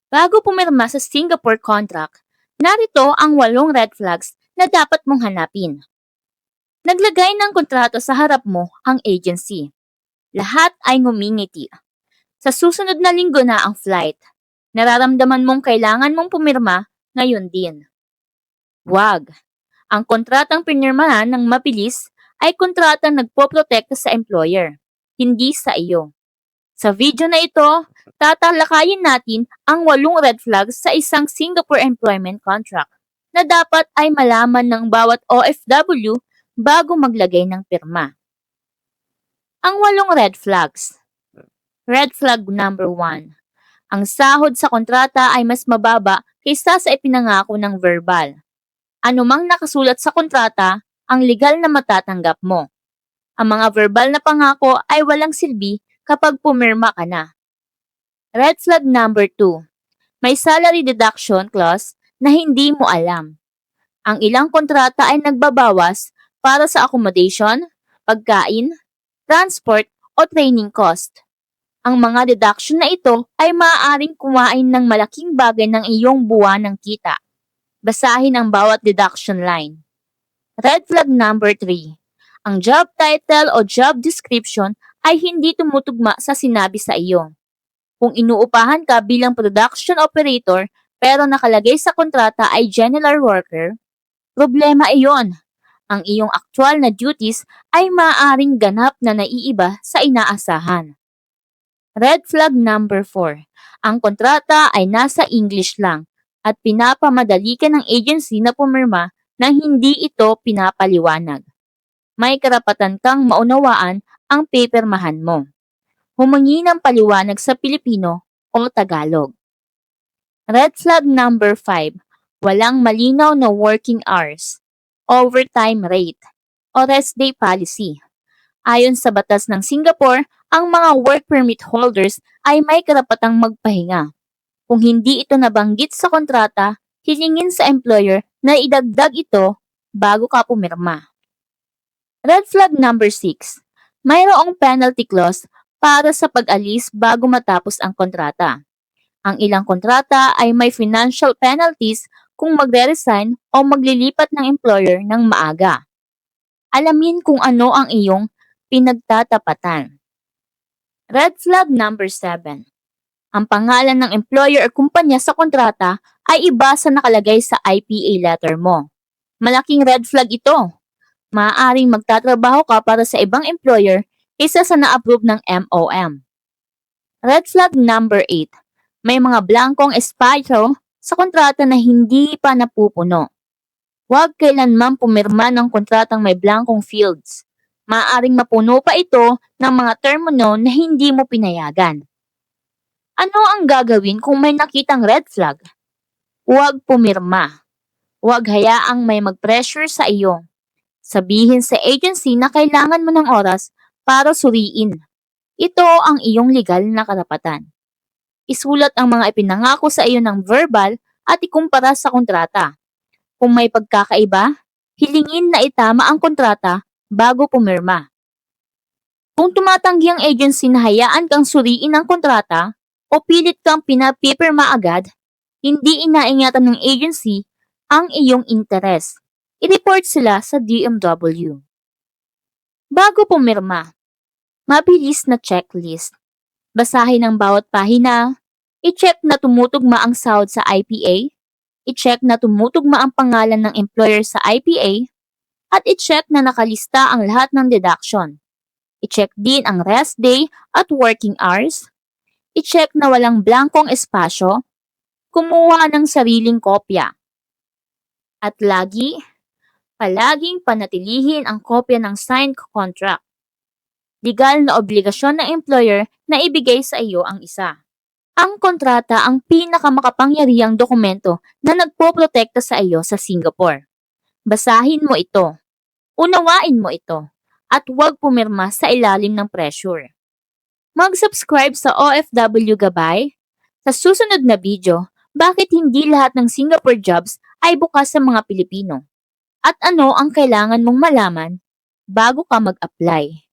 Bago pumirma sa Singapore contract, narito ang 8 red flags na dapat mong hanapin. Naglagay ng kontrato sa harap mo ang agency. Lahat ay ngumingiti. Sa susunod na linggo na ang flight. Nararamdaman mong kailangan mong pumirma ngayon din. Wag. Ang kontratang pinirmahan ng mabilis ay kontratang nagpoprotekta sa employer, hindi sa iyo. Sa video na ito, tatalakayin natin ang 8 red flags sa isang Singapore employment contract na dapat ay malaman ng bawat OFW bago maglagay ng pirma. Ang 8 red flags. Red flag number 1. Ang sahod sa kontrata ay mas mababa kaysa sa ipinangako ng verbal. Anumang nakasulat sa kontrata, ang legal na matatanggap mo. Ang mga verbal na pangako ay walang silbi kapag pumirma ka na. Red flag number 2. May salary deduction clause na hindi mo alam. Ang ilang kontrata ay nagbabawas para sa accommodation, pagkain, transport o training cost. Ang mga deduction na ito ay maaaring kumain ng malaking bagay ng iyong buwan ng kita. Basahin ang bawat deduction line. Red flag number 3. Ang job title o job description ay hindi tumutugma sa sinabi sa iyo. Kung inuupahan ka bilang production operator pero nakalagay sa kontrata ay general worker, problema iyon. Ang iyong aktual na duties ay maaaring ganap na naiiba sa inaasahan. Red flag number 4. Ang kontrata ay nasa English lang at pinapamadali ka ng agency na pumirma nang hindi ito pinapaliwanag. May karapatan kang maunawaan ang pipirmahan mo. Humingi ng paliwanag sa Pilipino o Tagalog. Red flag number 5. Walang malinaw na working hours, overtime rate, o rest day policy. Ayon sa batas ng Singapore, ang mga work permit holders ay may karapatang magpahinga. Kung hindi ito nabanggit sa kontrata, hilingin sa employer na idagdag ito bago ka pumirma. Red flag number 6. Mayroong penalty clause para sa pag-alis bago matapos ang kontrata. Ang ilang kontrata ay may financial penalties kung magre-resign o maglilipat ng employer ng maaga. Alamin kung ano ang iyong pinagtatapatan. Red flag number 7. Ang pangalan ng employer o kumpanya sa kontrata ay iba sa nakalagay sa IPA letter mo. Malaking red flag ito. Maaaring magtatrabaho ka para sa ibang employer kaysa sa na-approve ng MOM. Red flag number 8. May mga blankong espasyo sa kontrata na hindi pa napupuno. Huwag kailanman pumirma ng kontratang may blankong fields. Maaaring mapuno pa ito ng mga termino na hindi mo pinayagan. Ano ang gagawin kung may nakitang red flag? Huwag pumirma. Huwag hayaang may mag-pressure sa iyo. Sabihin sa agency na kailangan mo ng oras para suriin. Ito ang iyong legal na karapatan. Isulat ang mga ipinangako sa iyo ng verbal at ikumpara sa kontrata. Kung may pagkakaiba, hilingin na itama ang kontrata bago pumirma. Kung tumatanggi ang agency na hayaan kang suriin ang kontrata o pilit kang pinapipirma agad, hindi inaingatan ng agency ang iyong interes. I-report sila sa DMW. Bago pumirma, mabilis na checklist. Basahin ang bawat pahina, i-check na tumutugma ang sahod sa IPA, i-check na tumutugma ang pangalan ng employer sa IPA, at i-check na nakalista ang lahat ng deduction. I-check din ang rest day at working hours. I-check na walang blankong espasyo. Kumuha ng sariling kopya. At palaging panatilihin ang kopya ng signed contract. Legal na obligasyon ng employer na ibigay sa iyo ang isa. Ang kontrata ang pinakamakapangyarihang dokumento na nagpoprotekta sa iyo sa Singapore. Basahin mo ito, unawain mo ito, at huwag pumirma sa ilalim ng pressure. Mag-subscribe sa OFW Gabay. Sa susunod na video, bakit hindi lahat ng Singapore jobs ay bukas sa mga Pilipino? At ano ang kailangan mong malaman bago ka mag-apply?